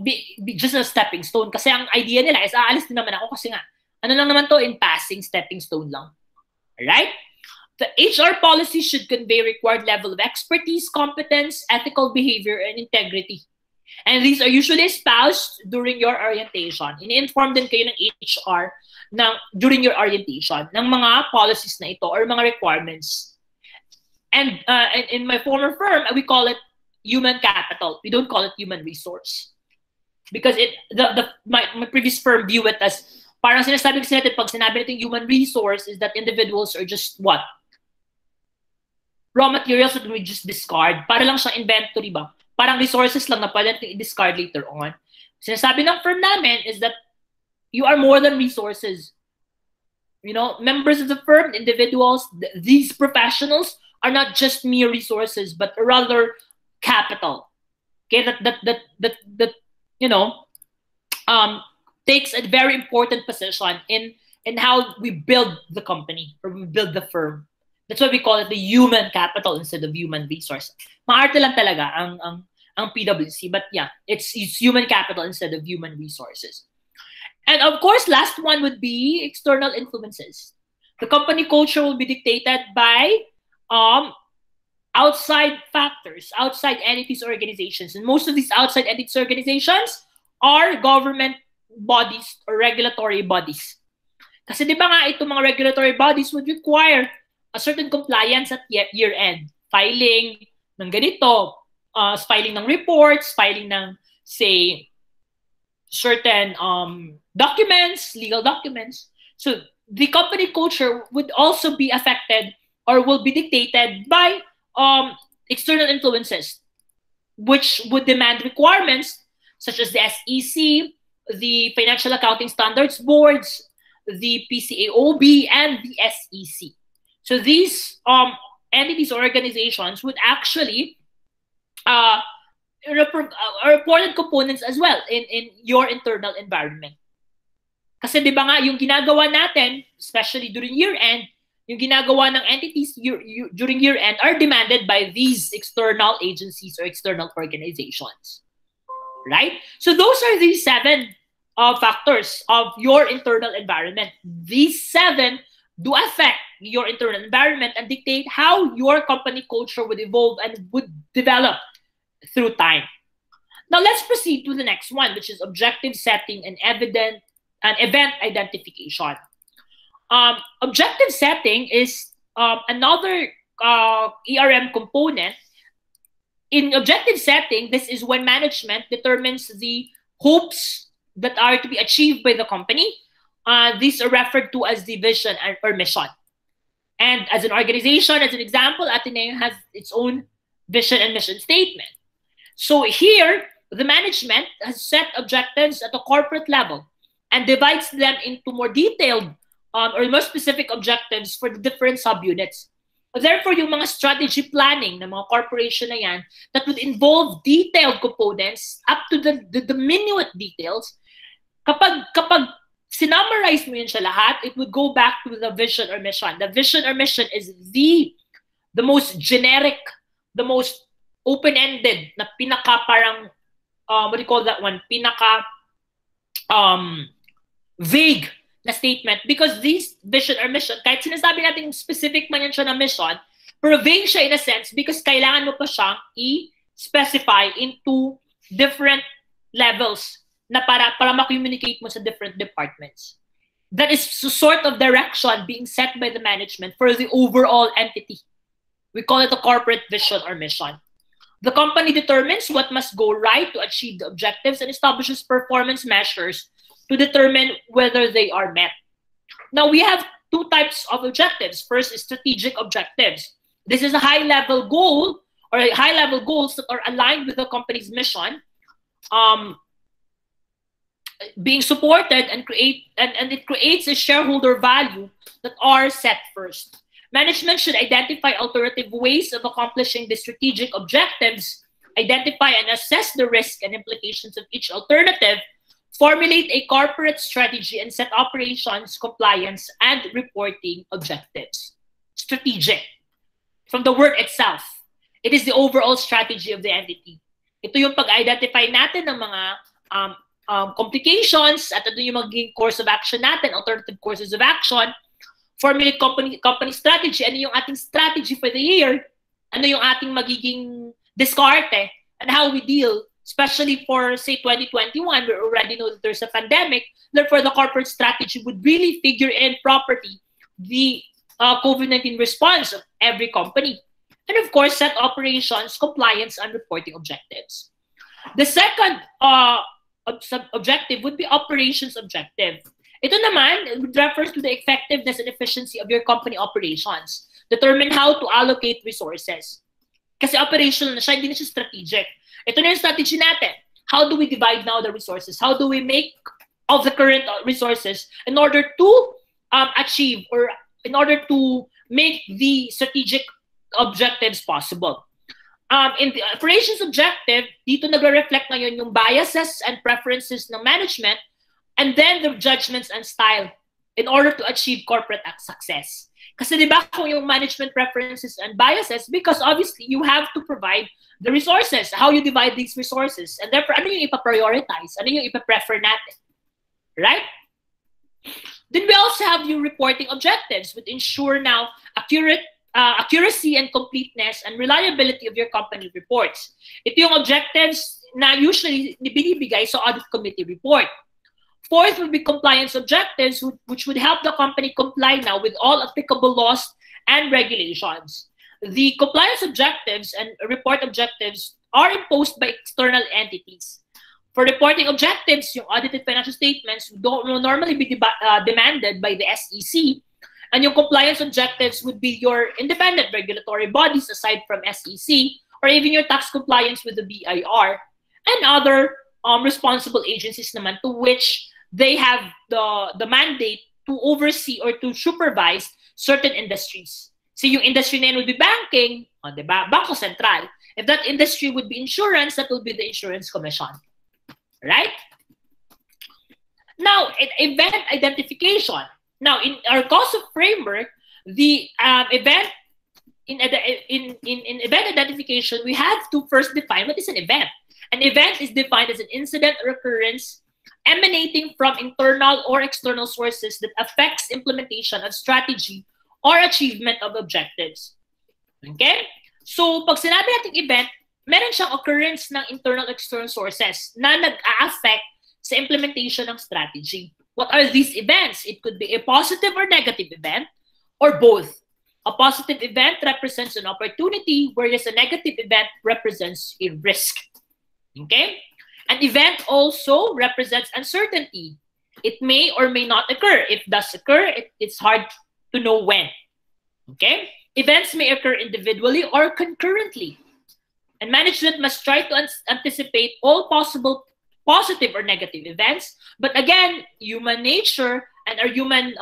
be just a stepping stone. Kasi ang idea nila is aalis din naman ako kasi nga, ano lang naman to, in passing, stepping stone lang. Alright? The HR policy should convey required level of expertise, competence, ethical behavior, and integrity. And these are usually espoused during your orientation. Ini-inform din kayo ng HR during your orientation ng mga policies na ito or mga requirements. And in my former firm, we call it human capital. We don't call it human resource. Because my previous firm view it as parang sinasabi kasi natin pag sinabi natin human resource is that individuals are just what? Raw materials that we just discard. Para lang siyang inventory ba? Parang resources lang na pwede natin i-discard later on. Sinasabi ng firm namin is that you are more than resources. Members of the firm, individuals, these professionals are not just mere resources, but rather capital. Okay, that takes a very important position in how we build the company or we build the firm. That's why we call it the human capital instead of human resource. Maarte lang talaga ang PwC, but yeah, it's human capital instead of human resources. And of course, last one would be external influences. The company culture will be dictated by outside factors, outside entities, organizations. And most of these outside entities, organizations are government bodies or regulatory bodies. Kasi di ba nga itong mga regulatory bodies would require a certain compliance at year-end. Filing ng ganito, filing ng reports, filing ng, say, certain documents, legal documents. So the company culture would also be affected or will be dictated by external influences, which would demand requirements such as the SEC, the Financial Accounting Standards Boards, the PCAOB, and the SEC. So these entities or organizations would actually are important components as well in your internal environment. Kasi di ba nga, yung ginagawa natin, especially during year-end, yung ginagawa ng entities during year-end are demanded by these external agencies or external organizations. Right? So those are the 7 factors of your internal environment. These 7 do affect your internal environment and dictate how your company culture would evolve and would develop through time. Now let's proceed to the next one, which is objective setting and event identification. Objective setting is another ERM component. In objective setting, this is when management determines the hopes that are to be achieved by the company. These are referred to as the vision or mission. And as an organization, as an example, Ateneo has its own vision and mission statement. So here, the management has set objectives at a corporate level and divides them into more detailed or more specific objectives for the different subunits. Therefore, yung mga strategy planning ng mga corporation na yan that would involve detailed components up to the minute details, kapag sinummarize mo yun siya lahat, it would go back to the vision or mission. The vision or mission is the most generic, the most open-ended, na pinaka parang, what do you call that one? Pinaka vague na statement, because this vision or mission, kahit sinasabi natin specific man yan siya na mission, pero vague siya in a sense because kailangan mo pa siyang i-specify into different levels na para ma-communicate mo sa different departments. That is sort of direction being set by the management for the overall entity. We call it a corporate vision or mission. The company determines what must go right to achieve the objectives and establishes performance measures to determine whether they are met. Now, we have 2 types of objectives. First is strategic objectives. This is a high-level goal or high-level goals that are aligned with the company's mission, being supported and it creates a shareholder value that are set first. Management should identify alternative ways of accomplishing the strategic objectives, identify and assess the risk and implications of each alternative, formulate a corporate strategy, and set operations, compliance, and reporting objectives. Strategic. From the word itself, it is the overall strategy of the entity. Ito yung pag-identify natin ng mga complications at ito yung magiging course of action natin, alternative courses of action, formulate company strategy, ano yung ating strategy for the year, ano yung ating magiging diskarte, and how we deal, especially for, say, 2021, we already know that there's a pandemic. Therefore, the corporate strategy would really figure in properly the COVID-19 response of every company. And of course, set operations, compliance, and reporting objectives. The second objective would be operations objective. Ito naman refers to the effectiveness and efficiency of your company operations. Determine how to allocate resources. Kasi operational na siya, hindi na siya strategic. Ito na yung strategy natin. How do we divide now the resources? How do we make of the current resources in order to achieve or in order to make the strategic objectives possible? In the operations objective, dito nagre-reflect ngayon yung biases and preferences ng management and then the judgments and style in order to achieve corporate success. Kasi di ba kung yung management preferences and biases, because obviously you have to provide the resources, how you divide these resources, and therefore ano yung ipa-prioritize, ano yung ipa-prefer natin, right? Then we also have your reporting objectives, which ensure now accuracy and completeness and reliability of your company reports. Ito yung objectives na usually binibigay sa audit committee report. Fourth would be compliance objectives, which would help the company comply now with all applicable laws and regulations. The compliance objectives and report objectives are imposed by external entities. For reporting objectives, yung audited financial statements will normally be demanded by the SEC, and yung compliance objectives would be your independent regulatory bodies aside from SEC, or even your tax compliance with the BIR, and other responsible agencies naman to which they have the mandate to oversee or to supervise certain industries. So yung industry na yun would be banking, diba? Bangko Sentral. If that industry would be insurance, that will be the Insurance Commission. Right? Now, event identification. Now, in our cost of framework, the event in event identification, we have to first define what is an event. An event is defined as an incident or occurrence emanating from internal or external sources that affects implementation of strategy or achievement of objectives. Okay? So, pag sinabi nating event, meron siyang occurrence ng internal external sources na nag-a-affect sa implementation ng strategy. What are these events? It could be a positive or negative event, or both. A positive event represents an opportunity, whereas a negative event represents a risk. Okay? An event also represents uncertainty. It may or may not occur. If it does occur, it's hard to know when. Okay? Events may occur individually or concurrently. And management must try to anticipate all possible positive or negative events. But again, human nature and our human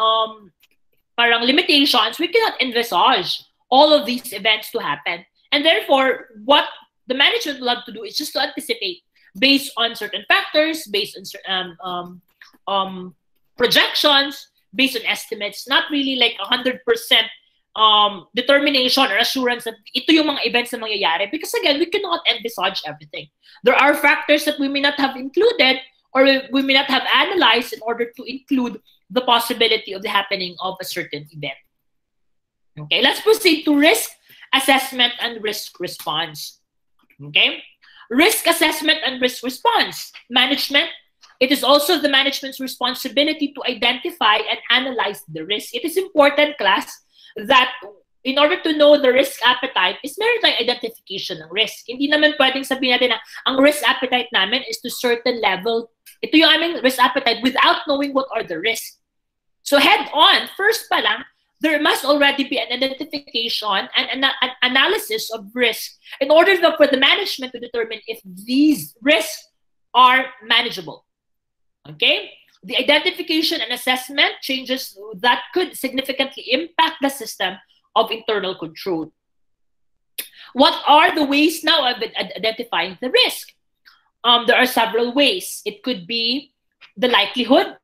parang limitations, we cannot envisage all of these events to happen. And therefore, what the management will have to do is just to anticipate based on certain factors, based on projections, based on estimates, not really like 100% determination or assurance that ito yung mga events na mangyayari, because again, we cannot envisage everything. There are factors that we may not have included or we may not have analyzed in order to include the possibility of the happening of a certain event. Okay, let's proceed to risk assessment and risk response. Okay, risk assessment and risk response. Management, it is also the management's responsibility to identify and analyze the risk. It is important, class, that in order to know the risk appetite is meron tayong identification ng risk. Hindi naman pwedeng sabihin natin na ang risk appetite namin is to certain level. Ito yung aming risk appetite without knowing what are the risks. So head on, first pa lang, there must already be an identification and an analysis of risk in order for the management to determine if these risks are manageable. Okay? The identification and assessment changes that could significantly impact the system of internal control. What are the ways now of identifying the risk? There are several ways. It could be the likelihood,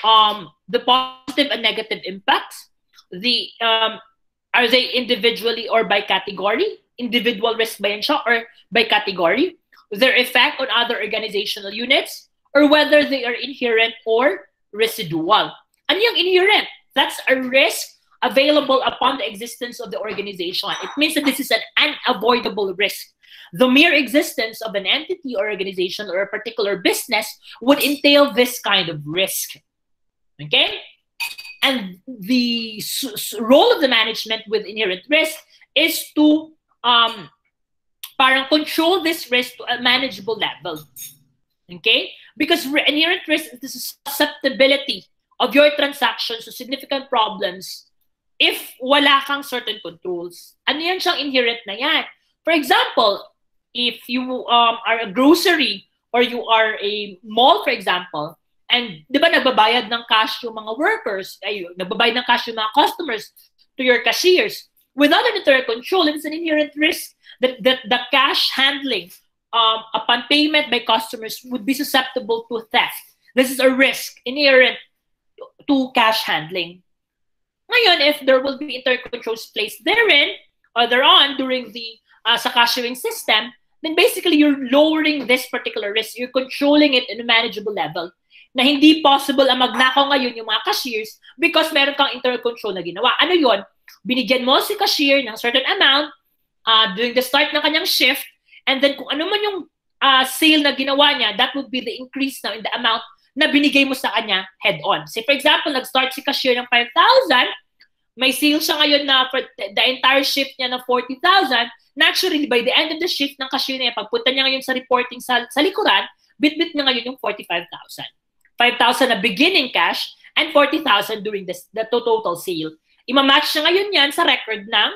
the positive and negative impacts, are they individually or by category? Individual risk ba yan siya or by category? Their effect on other organizational units, or whether they are inherent or residual. Ano yung inherent? That's a risk available upon the existence of the organization. It means that this is an unavoidable risk. The mere existence of an entity or organization or a particular business would entail this kind of risk. Okay? And the role of the management with inherent risk is to parang control this risk to a manageable level. Okay? Because inherent risk is the susceptibility of your transactions to significant problems if wala kang certain controls. Ano yan siyang inherent na yan? For example, if you are a grocery or you are a mall, for example, and di ba nagbabayad ng cash yung mga workers, nagbabayad ng cash yung mga customers to your cashiers, without an internal control, it's an inherent risk that the cash handling upon payment by customers would be susceptible to theft. This is a risk inherent to cash handling. Ngayon, if there will be internal controls placed therein or thereon during the sa cashiering system, then basically you're lowering this particular risk. You're controlling it in a manageable level. Na hindi possible ang magnakaw ngayon yung mga cashiers because meron kang internal control na ginawa. Ano yon? Binigyan mo si cashier ng certain amount during the start ng kanyang shift, and then kung ano man yung sale na ginawa niya, that would be the increase now in the amount na binigay mo sa kanya head-on. Say for example, nag-start si cashier ng 5,000, may sale siya ngayon na for the entire shift niya na 40,000, naturally, by the end of the shift ng cashier niya, pagpunta niya ngayon sa reporting sa likuran, bit-bit niya ngayon yung 45,000. 5,000 na beginning cash and 40,000 during the total sale. Imamatch niya ngayon yan sa record ng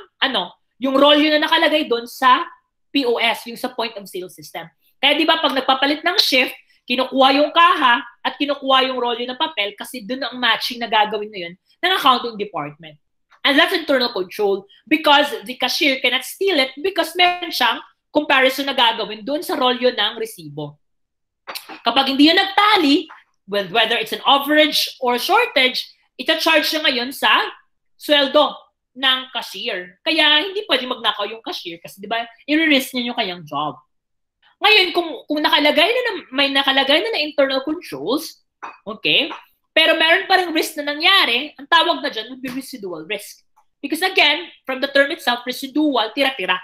yung role yun na nakalagay doon sa POS, yung sa point of sale system. Kaya di ba pag nagpapalit ng shift, kinukuha yung kaha at kinukuha yung role yun ng papel kasi doon ang matching na gagawin na yun ng accounting department. And that's internal control because the cashier cannot steal it because meron siyang comparison na gagawin doon sa role yun ng resibo. Kapag hindi yun nagtali, whether it's an overage or shortage, ita-charge siya ngayon sa sweldo ng cashier. Kaya hindi pwede magnakaw yung cashier kasi di ba, i-risk niya yung kanyang job. Ngayon, kung may nakalagay na internal controls, okay, pero meron pa ring risk na nangyari, ang tawag na dyan would be residual risk. Because again, from the term itself, residual, tira-tira,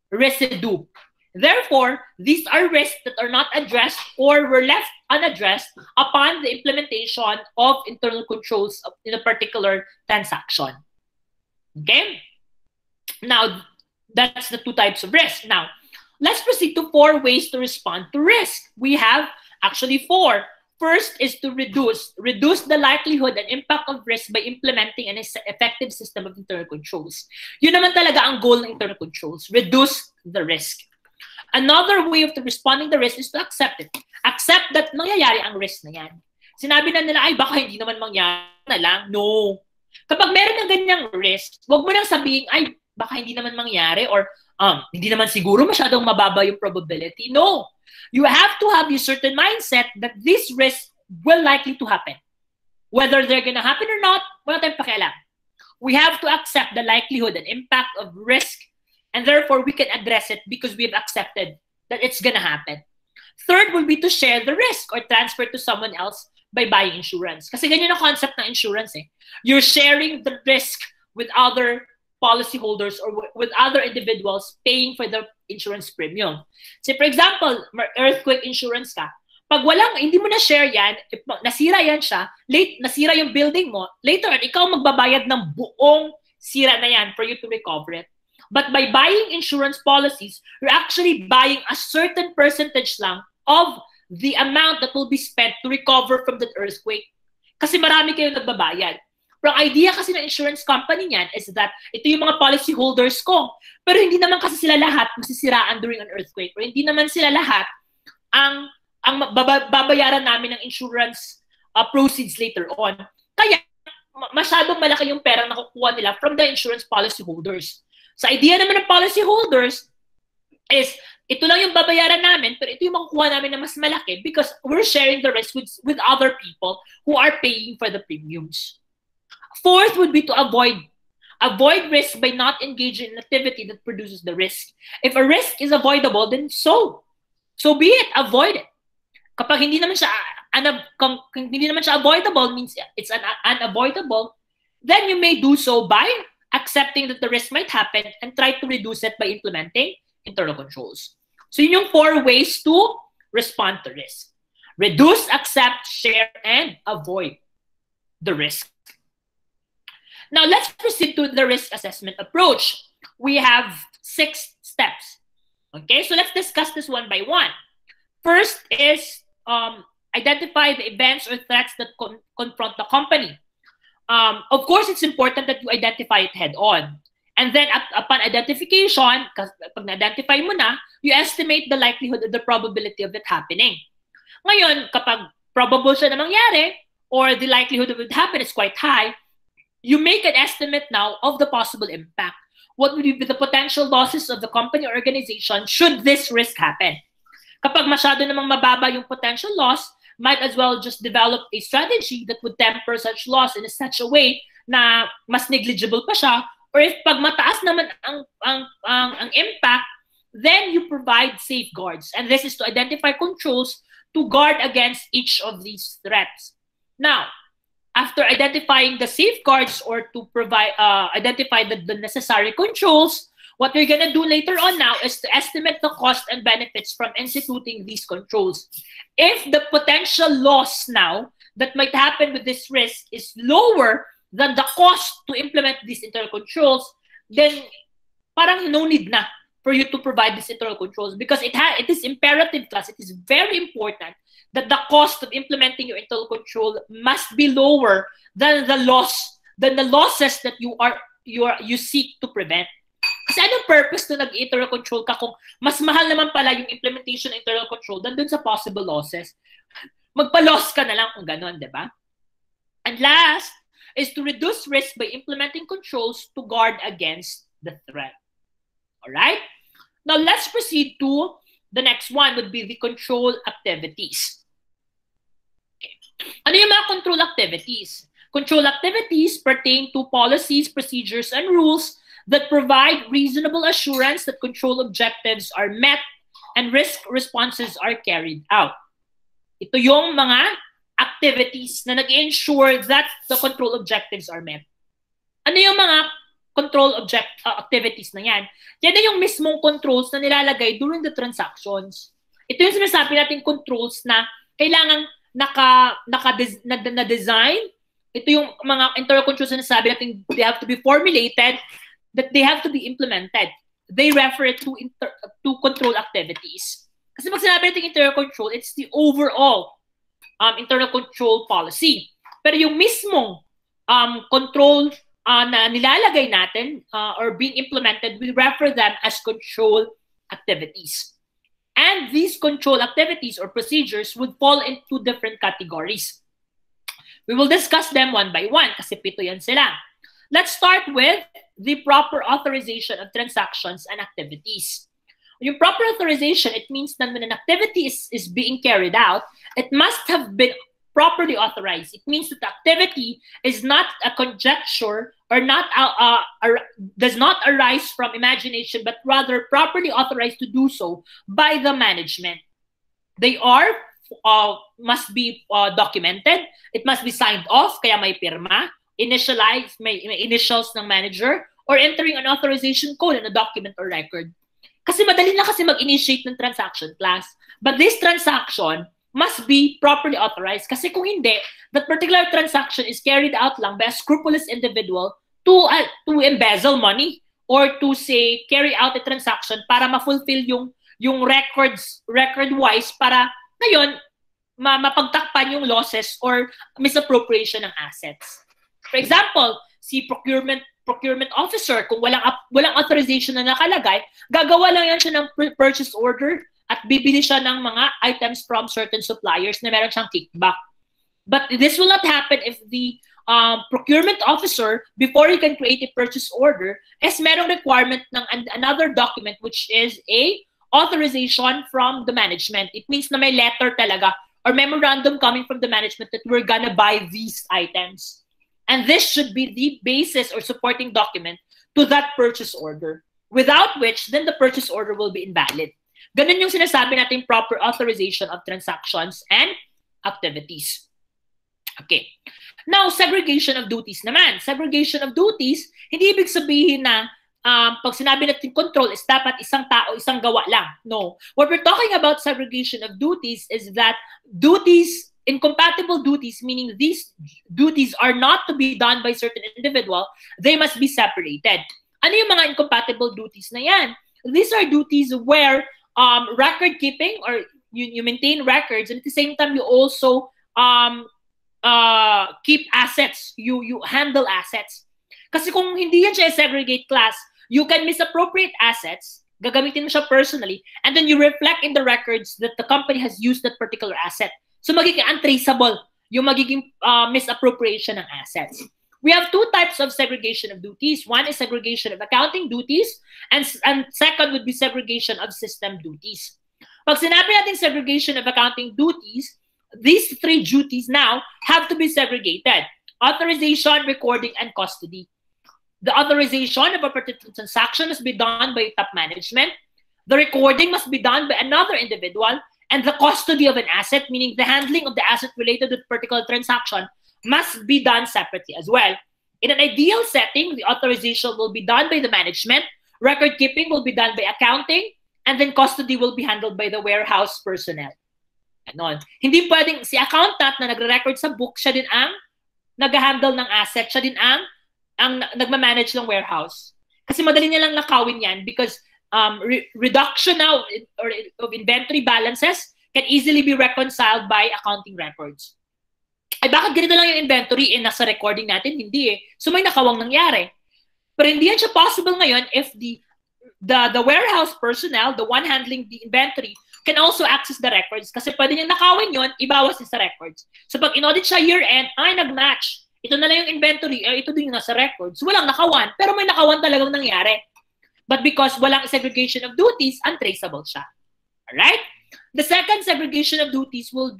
residue. Therefore, these are risks that are not addressed or were left unaddressed upon the implementation of internal controls in a particular transaction. Okay? Now, that's the two types of risk. Now, let's proceed to 4 ways to respond to risk. We have actually 4. First is to reduce the likelihood and impact of risk by implementing an effective system of internal controls. Yun naman talaga ang goal ng internal controls, reduce the risk. Another way of responding to the risk is to accept it. Accept that nangyayari ang risk na yan. Sinabi na nila, ay baka hindi naman mangyari na lang. No. Kapag meron ng ganyang risk, huwag mo nang sabihin, ay baka hindi naman mangyari or hindi naman siguro masyadong mababa yung probability. No. You have to have a certain mindset that this risk will likely to happen. Whether they're gonna happen or not, wala tayong pakialam. We have to accept the likelihood and impact of risk, and therefore we can address it because we have accepted that it's gonna happen. Third will be to share the risk or transfer to someone else by buying insurance. Kasi ganyan ang concept ng insurance eh. You're sharing the risk with other policyholders or with other individuals paying for the insurance premium. So for example, earthquake insurance ka. Pag hindi mo na-share yan, if nasira yan siya, nasira yung building mo, later on, ikaw magbabayad ng buong sira na yan for you to recover it. But by buying insurance policies, you're actually buying a certain percentage lang of the amount that will be spent to recover from that earthquake. Kasi marami kayong nagbabayad. Pero ang idea kasi ng insurance company niyan is that ito yung mga policy holders ko. Pero hindi naman kasi sila lahat masisiraan during an earthquake. Or hindi naman sila lahat ang babayaran namin ng insurance proceeds later on. Kaya masyadong malaki yung pera na nakukuha nila from the insurance policy holders. Sa idea naman ng policy holders is ito lang yung babayaran namin, pero ito yung makukuha namin na mas malaki because we're sharing the risk with other people who are paying for the premiums. Fourth would be to avoid risk by not engaging in activity that produces the risk. If a risk is avoidable, then so be it. Avoid it. Kapag hindi naman siya avoidable, means it's unavoidable, then you may do so by accepting that the risk might happen and try to reduce it by implementing internal controls. So yun yung 4 ways to respond to risk. Reduce, accept, share, and avoid the risk. Now, let's proceed to the risk assessment approach. We have 6 steps. Okay, so let's discuss this one by one. First is identify the events or threats that confront the company. Of course, it's important that you identify it head-on. And then upon identification, pag na-identify mo na, you estimate the likelihood or the probability of it happening. Ngayon, kapag probable siya na mangyari, or the likelihood of it happen is quite high, you make an estimate now of the possible impact. What would be the potential losses of the company or organization should this risk happen? Kapag masyado namang mababa yung potential loss, might as well just develop a strategy that would temper such loss in such a way na mas negligible pa siya. Or if pag mataas naman ang impact, then you provide safeguards. And this is to identify controls to guard against each of these threats. Now, after identifying the safeguards or to provide identify the necessary controls, what we're going to do later on now is to estimate the cost and benefits from instituting these controls. If the potential loss now that might happen with this risk is lower than the cost to implement these internal controls, then parang no need na for you to provide these internal controls, because it is imperative, class. It is very important that the cost of implementing your internal control must be lower than the losses that you seek to prevent. Kasi anong purpose na nag-internal control ka kung mas mahal naman pala yung implementation ng internal control than dun sa possible losses? Magpa-loss ka na lang kung gano'n, di ba? And last is to reduce risk by implementing controls to guard against the threat. All right? Now, let's proceed to the next one, would be the control activities. Okay. Ano yung mga control activities? Control activities pertain to policies, procedures, and rules that provide reasonable assurance that control objectives are met and risk responses are carried out. Ito yung mga activities na nag-ensure that the control objectives are met. Ano yung mga control activities na yan? Yan na yung mismong controls na nilalagay during the transactions. Ito yung sinasabi natin controls na kailangan na-design. Ito yung mga internal controls na sinasabi natin they have to be formulated, that they have to be implemented. They refer to control activities. Kasi pag sinabi natin internal control, it's the overall internal control policy. Pero yung mismong control na nilalagay natin or being implemented, we refer them as control activities. And these control activities or procedures would fall into different categories. We will discuss them one by one kasi pito yan sila. Let's start with the proper authorization of transactions and activities. Yung proper authorization, it means that when an activity is being carried out, it must have been properly authorized. It means that the activity is not a conjecture or does not arise from imagination, but rather properly authorized to do so by the management. They must be documented. It must be signed off, kaya may pirma. Initialize, may initials ng manager, or entering an authorization code in a document or record. Kasi madali na kasi mag-initiate ng transaction, class. But this transaction must be properly authorized. Kasi kung hindi, that particular transaction is carried out lang by a scrupulous individual to embezzle money or to say carry out a transaction para ma-fulfill yung record-wise para ngayon mapagtakpan yung losses or misappropriation ng assets. For example, si procurement officer, kung walang authorization na nakalagay, gagawa lang yan siya ng purchase order at bibili siya ng mga items from certain suppliers na meron siyang kickback. But this will not happen if the procurement officer, before he can create a purchase order, is merong requirement ng another document which is a authorization from the management. It means na may letter talaga or memorandum coming from the management that we're gonna buy these items. And this should be the basis or supporting document to that purchase order, without which then the purchase order will be invalid. Ganun yung sinasabi natin proper authorization of transactions and activities. Okay. Now, segregation of duties naman. Segregation of duties, hindi ibig sabihin na pag sinabi natin control is dapat isang tao, isang gawa lang. No. What we're talking about segregation of duties is that duties, incompatible duties, meaning these duties are not to be done by certain individual, they must be separated. Ano yung mga incompatible duties na yan? These are duties where record keeping, or you maintain records, and at the same time you also keep assets, you handle assets. Kasi kung hindi yan siya segregate class, you can misappropriate assets, gagamitin mo siya personally, and then you reflect in the records that the company has used that particular asset. So magiging untraceable yung magiging misappropriation ng assets. We have two types of segregation of duties. One is segregation of accounting duties, and second would be segregation of system duties. Pag sinabi natin segregation of accounting duties, these three duties now have to be segregated: authorization, recording, and custody. The authorization of a particular transaction must be done by top management. The recording must be done by another individual. And the custody of an asset, meaning the handling of the asset related to the particular transaction, must be done separately as well. In an ideal setting, the authorization will be done by the management, record keeping will be done by accounting, and then custody will be handled by the warehouse personnel. Ganon. Hindi pwedeng si accountant na nagre-record sa book, siya din ang nag-handle ng asset, siya din ang nagma-manage ng warehouse. Kasi madali niya lang nakawin yan because reduction now of inventory balances can easily be reconciled by accounting records. Ay bakit ganito lang yung inventory nasa recording natin? Hindi eh. So may nakawang nangyari. Pero hindi yan siya possible ngayon if the warehouse personnel, the one handling the inventory, can also access the records. Kasi pwede niyang nakawin yun, ibawas niya sa records. So pag in-audit siya year-end, ay nag-match. Ito na lang yung inventory, ito din yung nasa records. Walang nakawan, pero may nakawan talagang nangyari. But because walang segregation of duties, untraceable siya. Alright? The second segregation of duties would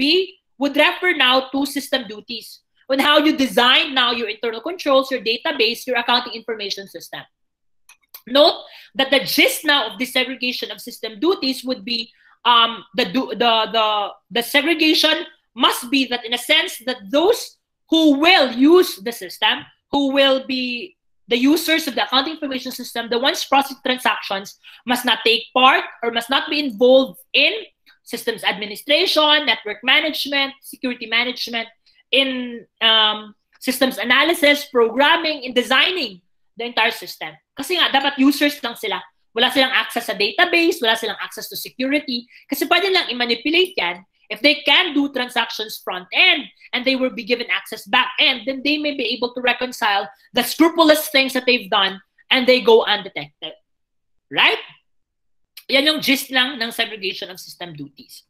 refer now to system duties on how you design now your internal controls, your database, your accounting information system. Note that the gist now of this segregation of system duties would be the segregation must be that in a sense that those who will use the system, who will be the users of the accounting information system, the ones processing transactions, must not take part or must not be involved in systems administration, network management, security management, in systems analysis, programming, in designing the entire system. Kasi nga, dapat users lang sila. Wala silang access sa database, wala silang access to security, kasi pwede lang i-manipulate yan. If they can do transactions front-end and they will be given access back-end, then they may be able to reconcile the scrupulous things that they've done and they go undetected. Right? Yan yung gist lang ng segregation of system duties.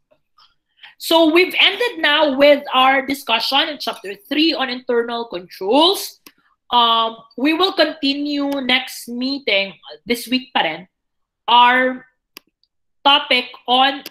So we've ended now with our discussion in Chapter 3 on internal controls. We will continue next meeting, this week pa rin, our topic on